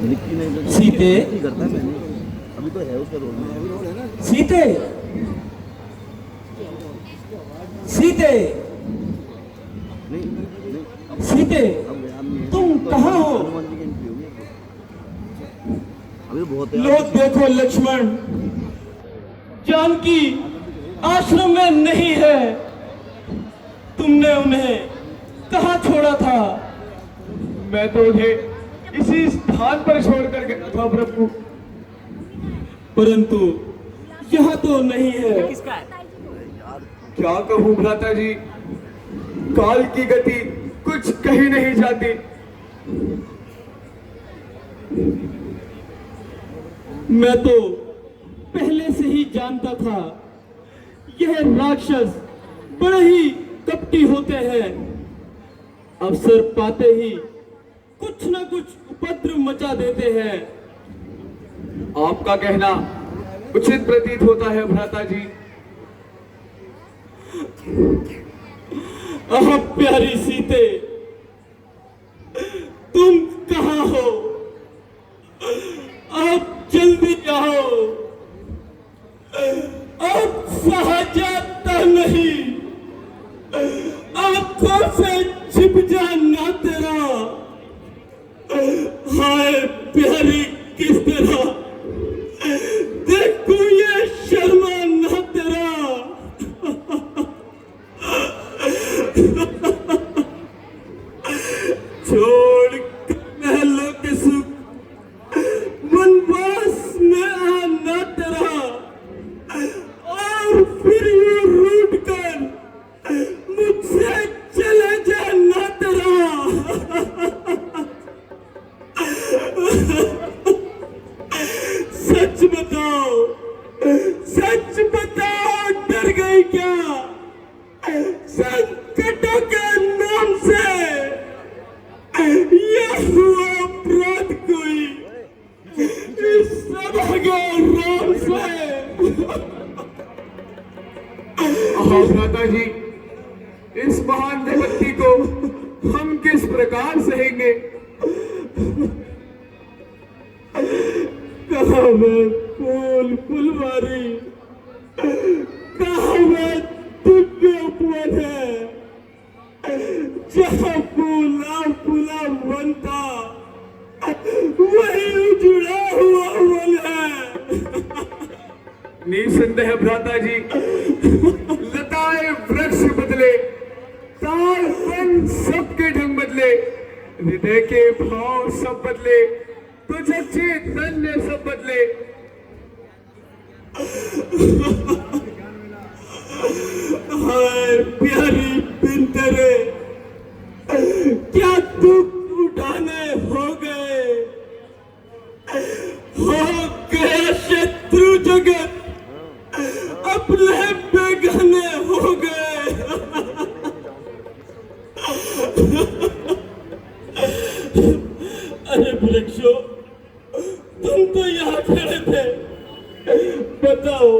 सीते करता मैंने अभी तो है उसका रोल में। सीते सीते सीते तुम कहाँ हो? अभी बहुत है। लो देखो लक्ष्मण, जानकी आश्रम में नहीं है। तुमने उन्हें कहाँ छोड़ा था? मैं तो उन्हें इसी स्थान पर छोड़कर गया था प्रभु। परंतु यहाँ तो नहीं है। क्या कहूँ भ्राता जी, काल की गति कुछ कही नहीं जाती। मैं तो पहले से ही जानता था यह राक्षस बड़े ही कपटी होते हैं। अवसर पाते ही कुछ न कुछ उपद्रव मचा देते हैं। आपका कहना उचित प्रतीत होता है भ्राता जी। आह प्यारी सीते, तुम कहाँ हो? आप जल्दी आओ, अब सहा जाता नहीं। आंखों से छिप जाना तेरा। हाय प्यारी किस तरह देखो ये शर्मा ना तेरा। छोड़ महलों के सुख वनवास में आना तेरा, और फिर यूं रूठ कर मुझसे चले जाना तेरा। सच बताओ, सच बताओ, डर गई क्या? संकटों के नाम से यह हुआ अपराध कोई इस सभागे राम से। भ्राता जी, इस महान विपत्ति को हम किस प्रकार सहेंगे? कहाँ मैं फूल फुलवारी, कहाँ मैं दिव्य उपवन है। जहाँ फूला फूला वन था, वही उजड़ा हुआ वन है। निसंदेह भ्राता जी, लताएं वृक्ष बदले, ताल वन सबके ढंग बदले, हृदय के भाव सब बदले, तो चैतन्य सब बदले। हाय प्यारी बिंदरे, क्या दुख उठाने हो गए शत्रु जगत, अपने बेगाने हो गए। अरे वृक्षो, तुम तो यहाँ खड़े थे, बताओ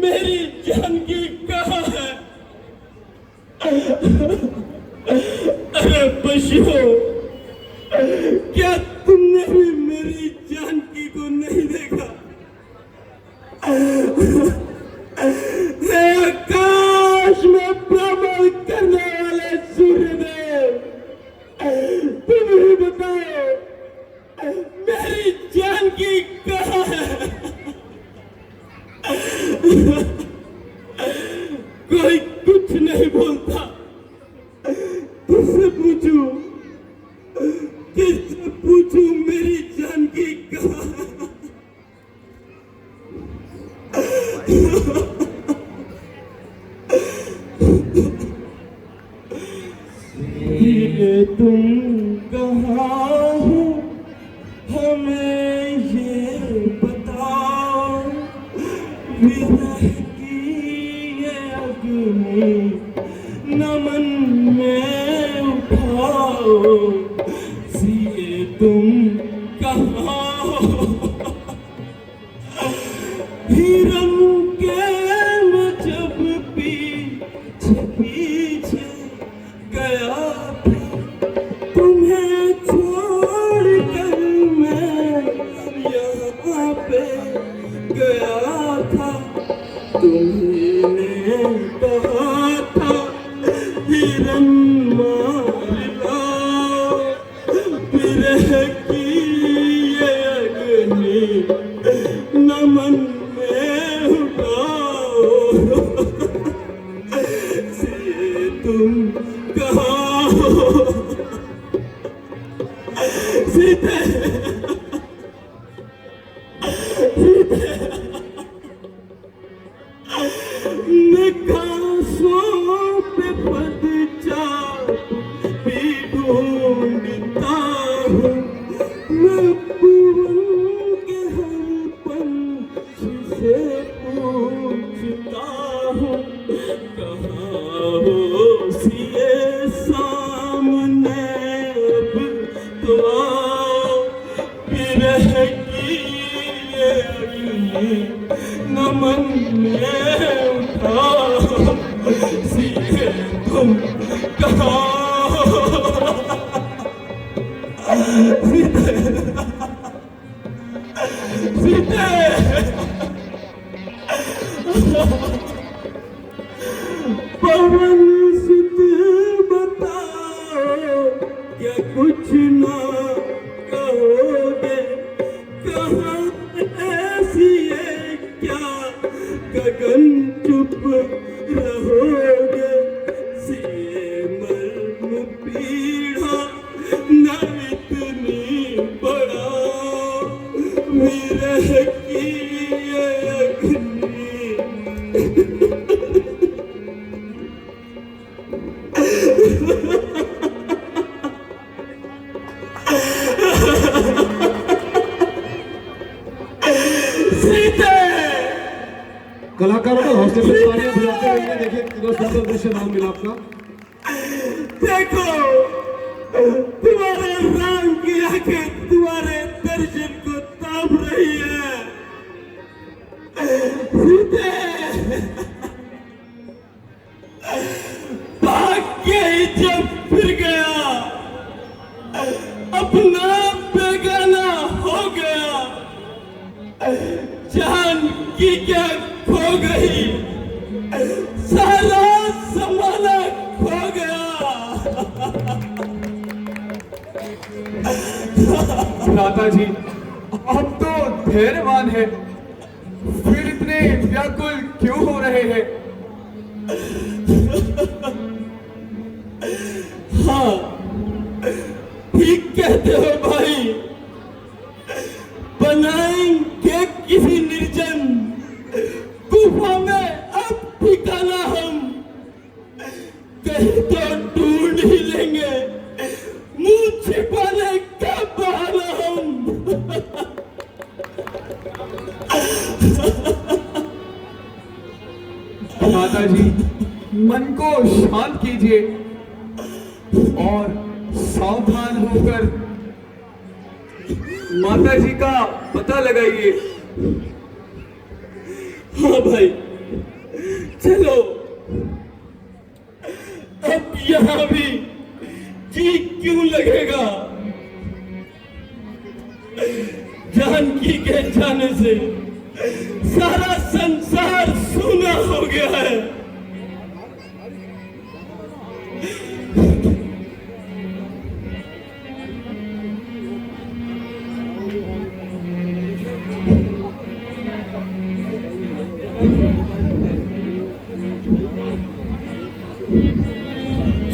मेरी जानकी कहाँ है? अरे पशुओं, क्या तुमने भी मेरी जानकी को नहीं देखा? आकाश में भ्रमण करने वाले सूर्यदेव, तुम ही बताओ मेरी जानकी कहाँ है? कोई कुछ नहीं बोलता। किससे पूछूं, किससे पूछूं मेरी जानकी कहाँ है? ये तुम कहाँ हो, हमें ये बताओ। विरह की ये अग्नि नमन में उठाओ। सिए तुम कहाँ हो? हिरन के मैं जब पीछे पीछे गया था, तुम्हें छोड़ कर मैं तुम कहाँ हो? सीते, सीते, मैं घासों पे पदचार भी ढूंढता हूँ, मैं पवन के हर पंछी से पूछता हूँ, कहाँ हो सिए सामने अब तो आओ, विरह की ये अग्नि नमन में उठाओ, सिए तुम कहाँ हो? सीते, सीते, पवन सुत बताओ, क्या कुछ ना कहोगे? कहाँ ऐसी है क्या गगन चुप रहोगे? सिए मर्म पीड़ा न इतनी बढ़ाओ, विरह की ये अग्नि सीते। कलाकारों को हौसले से तालियां बजाते रहिए। देखिए कितना सुंदर दृश्य नाम मिला आपका। देखो, तुम्हारे राम की आंखें तुम्हारे दर्शन को ताप रही है। सीते, भाग्य ही जब फिर गया, अपना बेगाना हो गया, जान की क्या खो गई, सारा जमाना खो गया। भ्राता जी, आप तो धैर्यवान हैं, फिर इतने व्याकुल क्यों हो रहे हैं? हाँ, ठीक कहते हो भाई। बनाएंगे किसी निर्जन गुफा में अब ठिकाना हम, कहीं तो ढूंढ ही लेंगे मुंह छिपाने का बहाना हम। माता जी, मन को शांत कीजिए और सावधान होकर माता जी का पता लगाइए। हाँ भाई, चलो। अब यहाँ भी जी क्यों लगेगा? जानकी के जाने से सारा संसार सूना हो गया है।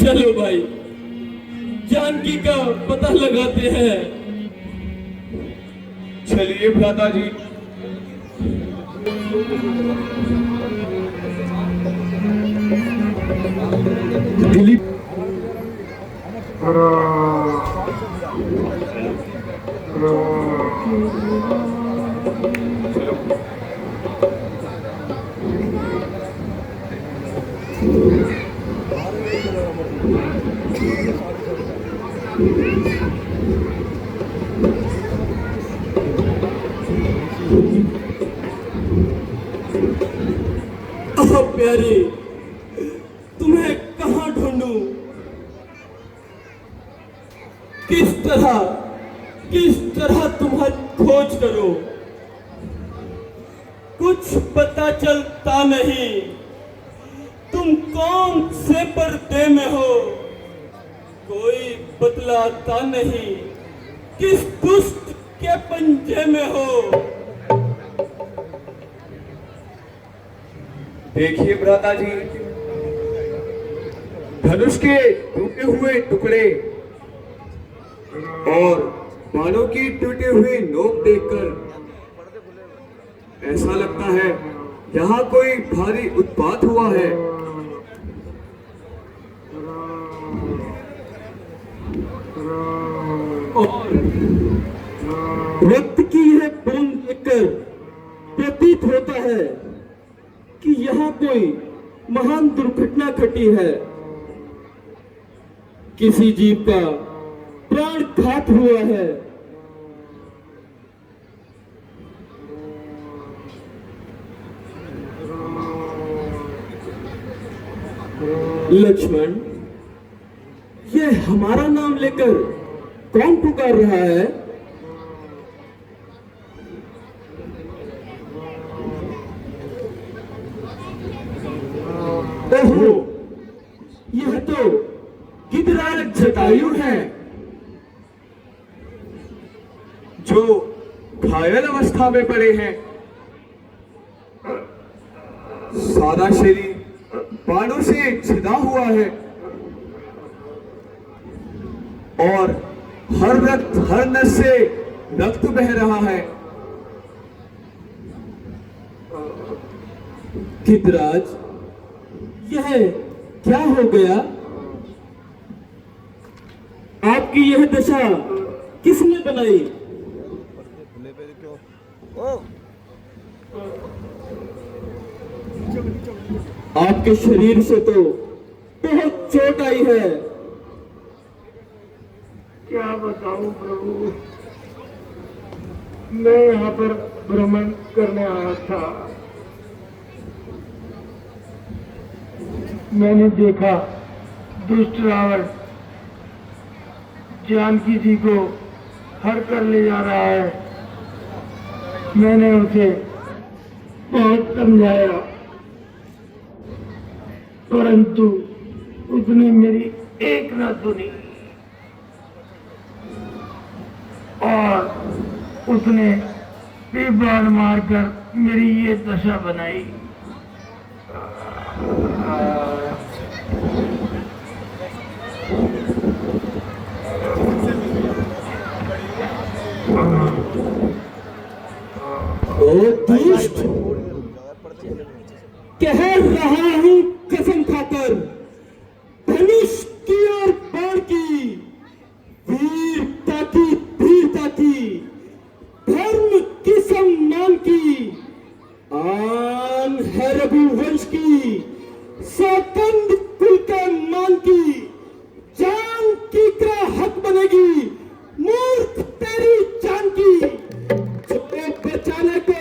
चलो भाई, जानकी का पता लगाते हैं। चलिए भ्राता जी। दिलीप प्यारी, तुम्हें कहाँ ढूंढूं? किस तरह तुम्हारी खोज करूं? कुछ पता चलता नहीं। तुम कौन से पर्दे में हो, कोई बतलाता नहीं। किस दुष्ट के पंजे में हो? देखिए भ्राता जी, धनुष के टूटे हुए टुकड़े और बालों की टूटी हुई नोक देखकर ऐसा लगता है यहाँ कोई भारी उत्पात हुआ है। और वक्त की यह बूंद देखकर प्रतीत होता है कि यहाँ कोई महान दुर्घटना घटी है। किसी जीव का प्राणघात हुआ है। लक्ष्मण, यह हमारा नाम लेकर कौन पुकार रहा है? ओहो, यह तो गिद्धराज जटायु है, जो घायल अवस्था में पड़े हैं। सारा शरीर बाणों से छिदा हुआ है और हर नस से रक्त बह रहा है। गिद्धराज, यह क्या हो गया? आपकी यह दशा किसने बनाई? आपके शरीर से तो बहुत चोट आई है। क्या बताऊं प्रभु, मैं यहाँ पर भ्रमण करने आया था। मैंने देखा दुष्ट रावण जानकी जी को हर कर ले जा रहा है। मैंने उसे बहुत समझाया, परंतु उसने मेरी एक न सुनी और उसने भी बाण मारकर मेरी ये दशा बनाई। दुष्ट, कह रहा हूं कसम खाकर, धनुष की और बाण की, वीरता की, धर्म की, सम्मान की, आन है रघुवंश की, सौकंद कुल के मान की, जान की का हक बनेगी, मूर्ख तेरी जान की, जो बचाने को